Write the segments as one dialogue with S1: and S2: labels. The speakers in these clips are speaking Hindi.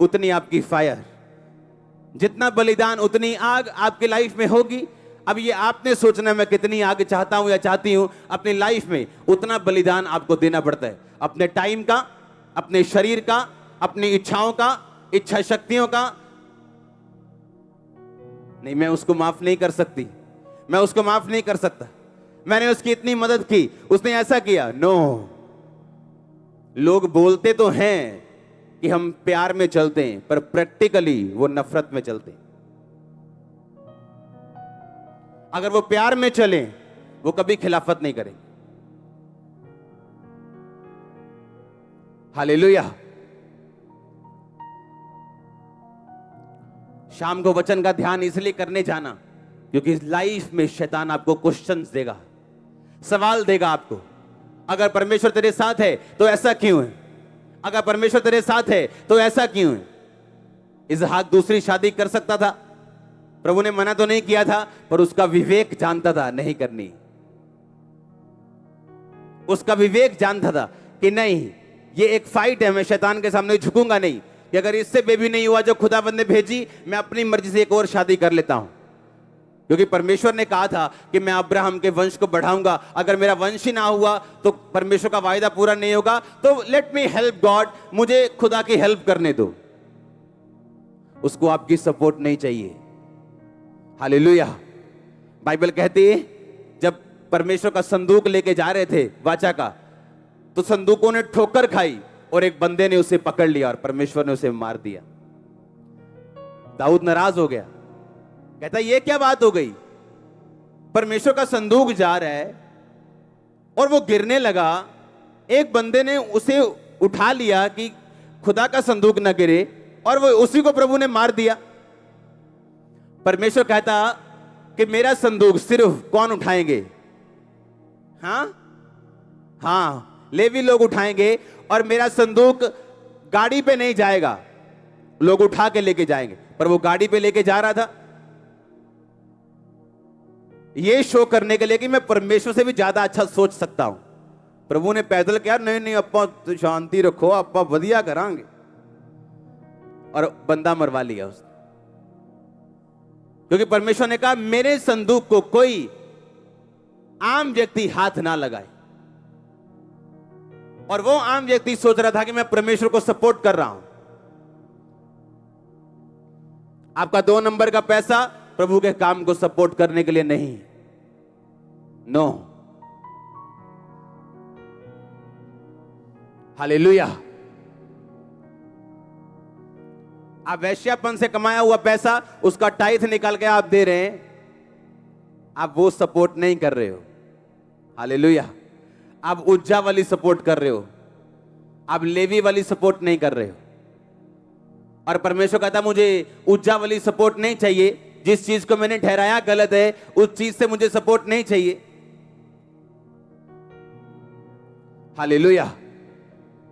S1: उतनी आपकी फायर, जितना बलिदान उतनी आग आपकी लाइफ में होगी। अब ये आपने सोचना मैं कितनी आग चाहता हूं या चाहती हूं अपनी लाइफ में, उतना बलिदान आपको देना पड़ता है, अपने टाइम का, अपने शरीर का, अपनी इच्छाओं का, इच्छा शक्तियों का। नहीं, मैं उसको माफ नहीं कर सकती, मैं उसको माफ नहीं कर सकता, मैंने उसकी इतनी मदद की, उसने ऐसा किया। नो, लोग बोलते तो हैं कि हम प्यार में चलते हैं, पर प्रैक्टिकली वो नफरत में चलते हैं। अगर वो प्यार में चले, वो कभी खिलाफत नहीं करेंगे। हालेलुया। शाम को वचन का ध्यान इसलिए करने जाना क्योंकि लाइफ में शैतान आपको क्वेश्चंस देगा, सवाल देगा आपको। अगर परमेश्वर तेरे साथ है तो ऐसा क्यों है, अगर परमेश्वर तेरे साथ है तो ऐसा क्यों है। इसहाक दूसरी शादी कर सकता था, प्रभु ने मना तो नहीं किया था, पर उसका विवेक जानता था नहीं करनी। उसका विवेक जानता था कि नहीं, ये एक फाइट है, मैं शैतान के सामने झुकूंगा नहीं कि अगर इससे बेबी नहीं हुआ जो खुदावंद ने भेजी, मैं अपनी मर्जी से एक और शादी कर लेता हूं। क्योंकि परमेश्वर ने कहा था कि मैं अब्राहम के वंश को बढ़ाऊंगा, अगर मेरा वंश ही ना हुआ तो परमेश्वर का वायदा पूरा नहीं होगा। तो लेट मी हेल्प गॉड, मुझे खुदा की हेल्प करने दो। उसको आपकी सपोर्ट नहीं चाहिए। हालेलुया। बाइबल कहती है जब परमेश्वर का संदूक लेके जा रहे थे वाचा का, तो संदूकों ने ठोकर खाई और एक बंदे ने उसे पकड़ लिया और परमेश्वर ने उसे मार दिया। दाऊद नाराज हो गया, कहता ये क्या बात हो गई, परमेश्वर का संदूक जा रहा है और वो गिरने लगा, एक बंदे ने उसे उठा लिया कि खुदा का संदूक न गिरे, और वो उसी को प्रभु ने मार दिया। परमेश्वर कहता कि मेरा संदूक सिर्फ कौन उठाएंगे? हाँ, लेवी लोग उठाएंगे, और मेरा संदूक गाड़ी पे नहीं जाएगा, लोग उठा के लेके जाएंगे। पर वो गाड़ी पे लेके जा रहा था ये शो करने के लिए कि मैं परमेश्वर से भी ज्यादा अच्छा सोच सकता हूं। प्रभु ने पैदल किया, नहीं नहीं अप्पा तो शांति रखो, अप्पा वधिया करांगे, और बंदा मरवा लिया उसने। क्योंकि परमेश्वर ने कहा मेरे संदूक को कोई आम व्यक्ति हाथ ना लगाए। और वो आम व्यक्ति सोच रहा था कि मैं परमेश्वर को सपोर्ट कर रहा हूं। आपका 2 नंबर का पैसा प्रभु के काम को सपोर्ट करने के लिए नहीं। नो। हालेलुया। आप वैश्यापन से कमाया हुआ पैसा, उसका टाइथ निकाल के आप दे रहे हैं, आप वो सपोर्ट नहीं कर रहे हो। हालेलुया। आप उज्जा वाली सपोर्ट कर रहे हो, आप लेवी वाली सपोर्ट नहीं कर रहे हो। और परमेश्वर कहता मुझे उज्जा वाली सपोर्ट नहीं चाहिए, जिस चीज को मैंने ठहराया गलत है उस चीज से मुझे सपोर्ट नहीं चाहिए। हालेलुया।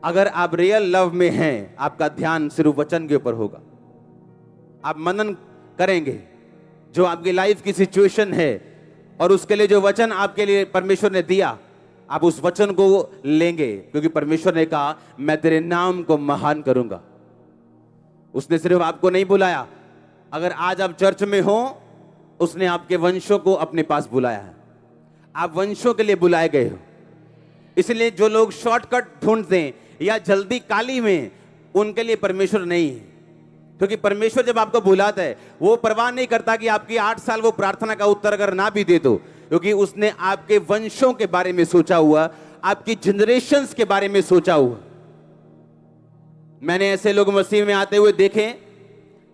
S1: अगर आप रियल लव में हैं, आपका ध्यान सिर्फ वचन के ऊपर होगा। आप मनन करेंगे जो आपकी लाइफ की सिचुएशन है, और उसके लिए जो वचन आपके लिए परमेश्वर ने दिया, आप उस वचन को लेंगे। क्योंकि परमेश्वर ने कहा मैं तेरे नाम को महान करूंगा। उसने सिर्फ आपको नहीं बुलाया, अगर आज आप चर्च में हो, उसने आपके वंशों को अपने पास बुलाया है। आप वंशों के लिए बुलाए गए हो। इसलिए जो लोग शॉर्टकट ढूंढते हैं या जल्दी काली में, उनके लिए परमेश्वर नहीं है। क्योंकि परमेश्वर जब आपको बुलाता है, वो परवाह नहीं करता कि आपकी 8 साल वो प्रार्थना का उत्तर अगर ना भी दे दो, क्योंकि उसने आपके वंशों के बारे में सोचा हुआ, आपकी जनरेशंस के बारे में सोचा हुआ। मैंने ऐसे लोग मसीह में आते हुए देखे,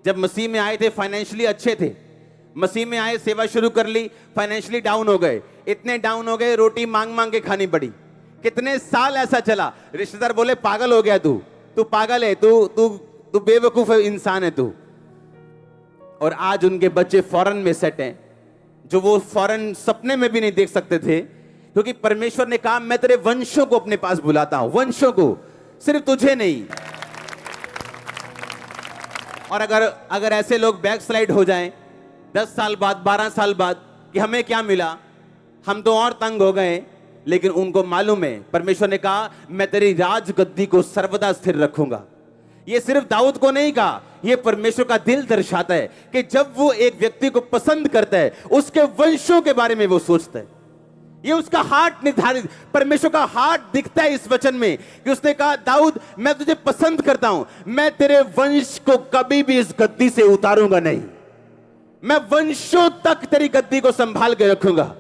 S1: जब मसीह में आए थे फाइनेंशियली अच्छे थे, मसीह में आए सेवा शुरू कर ली, फाइनेंशियली डाउन हो गए, इतने डाउन हो गए रोटी मांग मांग के खानी पड़ी। कितने साल ऐसा चला, रिश्तेदार बोले पागल हो गया तू पागल है, तू बेवकूफ इंसान है तू। और आज उनके बच्चे फॉरेन में सेट हैं, जो वो फॉरेन सपने में भी नहीं देख सकते थे। क्योंकि परमेश्वर ने कहा मैं तेरे वंशों को अपने पास बुलाता हूं, वंशों को, सिर्फ तुझे नहीं। और अगर ऐसे लोग बैक स्लाइड हो जाएं 10 साल बाद, 12 साल बाद, कि हमें क्या मिला, हम तो और तंग हो गए, लेकिन उनको मालूम है परमेश्वर ने कहा मैं तेरी राज गद्दी को सर्वदा स्थिर रखूंगा। ये सिर्फ दाऊद को नहीं कहा, ये परमेश्वर का दिल दर्शाता है कि जब वो एक व्यक्ति को पसंद करता है, उसके वंशों के बारे में वो सोचता है। ये उसका हार्ट निर्धारित, परमेश्वर का हार्ट दिखता है इस वचन में कि उसने कहा, दाऊद मैं तुझे पसंद करता हूं, मैं तेरे वंश को कभी भी इस गद्दी से उतारूंगा नहीं, मैं वंशों तक तेरी गद्दी को संभाल के रखूंगा।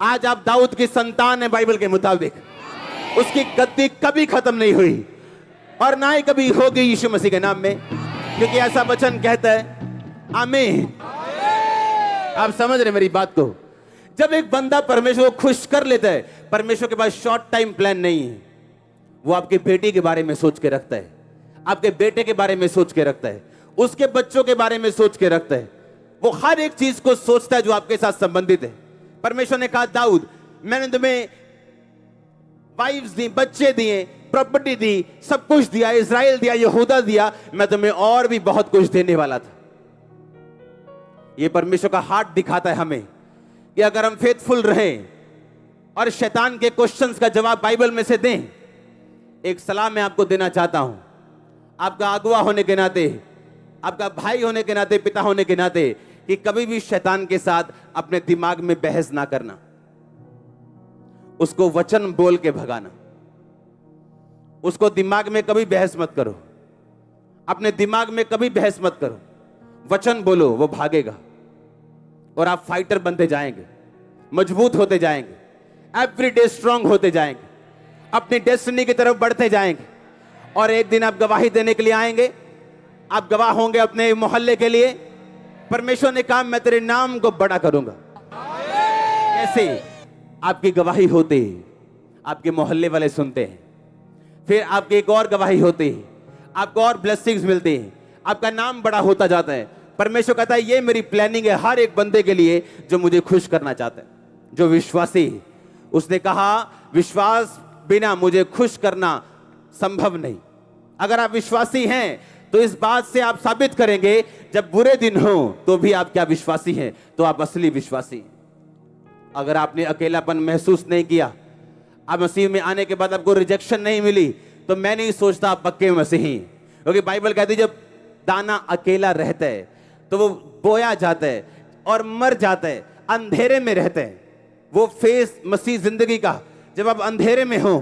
S1: आज आप दाऊद की संतान है बाइबल के मुताबिक, उसकी गद्दी कभी खत्म नहीं हुई और ना ही कभी होगी यीशु मसीह के नाम में, क्योंकि ऐसा वचन कहता है। आमीन। आप समझ रहे मेरी बात को? जब एक बंदा परमेश्वर को खुश कर लेता है, परमेश्वर के पास शॉर्ट टाइम प्लान नहीं है। वो आपके बेटी के बारे में सोच के रखता है, आपके बेटे के बारे में सोच के रखता है, उसके बच्चों के बारे में सोच के रखता है। वो हर एक चीज को सोचता है जो आपके साथ संबंधित है। परमेश्वर ने कहा, दाऊद मैंने तुम्हें वाइफ्स दी, बच्चे दिए, प्रॉपर्टी दी, सब कुछ दिया, इजराइल दिया, यहूदा दिया, मैं तुम्हें और भी बहुत कुछ देने वाला था। यह परमेश्वर का हार्ट दिखाता है हमें कि अगर हम फेथफुल रहें और शैतान के क्वेश्चंस का जवाब बाइबल में से दें। एक सलाह मैं आपको देना चाहता हूं, आपका अगुवा होने के नाते, आपका भाई होने के नाते, पिता होने के नाते, कि कभी भी शैतान के साथ अपने दिमाग में बहस ना करना, उसको वचन बोल के भगाना। उसको दिमाग में कभी बहस मत करो, अपने दिमाग में कभी बहस मत करो, वचन बोलो, वो भागेगा और आप फाइटर बनते जाएंगे, मजबूत होते जाएंगे, एवरीडे स्ट्रांग होते जाएंगे, अपनी डेस्टिनी की तरफ बढ़ते जाएंगे और एक दिन आप गवाही देने के लिए आएंगे। आप गवाह होंगे अपने मोहल्ले के लिए। परमेश्वर ने कहा, मैं तेरे नाम को बड़ा करूंगा। कैसे? आपकी गवाही होती है, आपके मोहल्ले वाले सुनते हैं, फिर आपकी एक और गवाही होती है, आपको और ब्लेसिंग्स मिलती हैं, आपका नाम बड़ा होता जाता है। परमेश्वर कहता है, ये मेरी प्लानिंग है हर एक बंदे के लिए जो मुझे खुश करना चाहता है, जो विश्वासी। उसने कहा, विश्वास बिना मुझे खुश करना संभव नहीं। अगर आप विश्वासी हैं तो इस बात से आप साबित करेंगे, जब बुरे दिन हो तो भी आप क्या विश्वासी हैं, तो आप असली विश्वासी हैं। अगर आपने अकेलापन महसूस नहीं किया, आप मसीह में आने के बाद आपको रिजेक्शन नहीं मिली, तो मैं नहीं सोचता आप पक्के मसीही। क्योंकि बाइबल कहती है, जब दाना अकेला रहता है तो वो बोया जाता है और मर जाता है, अंधेरे में रहता है। वो फेस मसीह जिंदगी का, जब आप अंधेरे में हो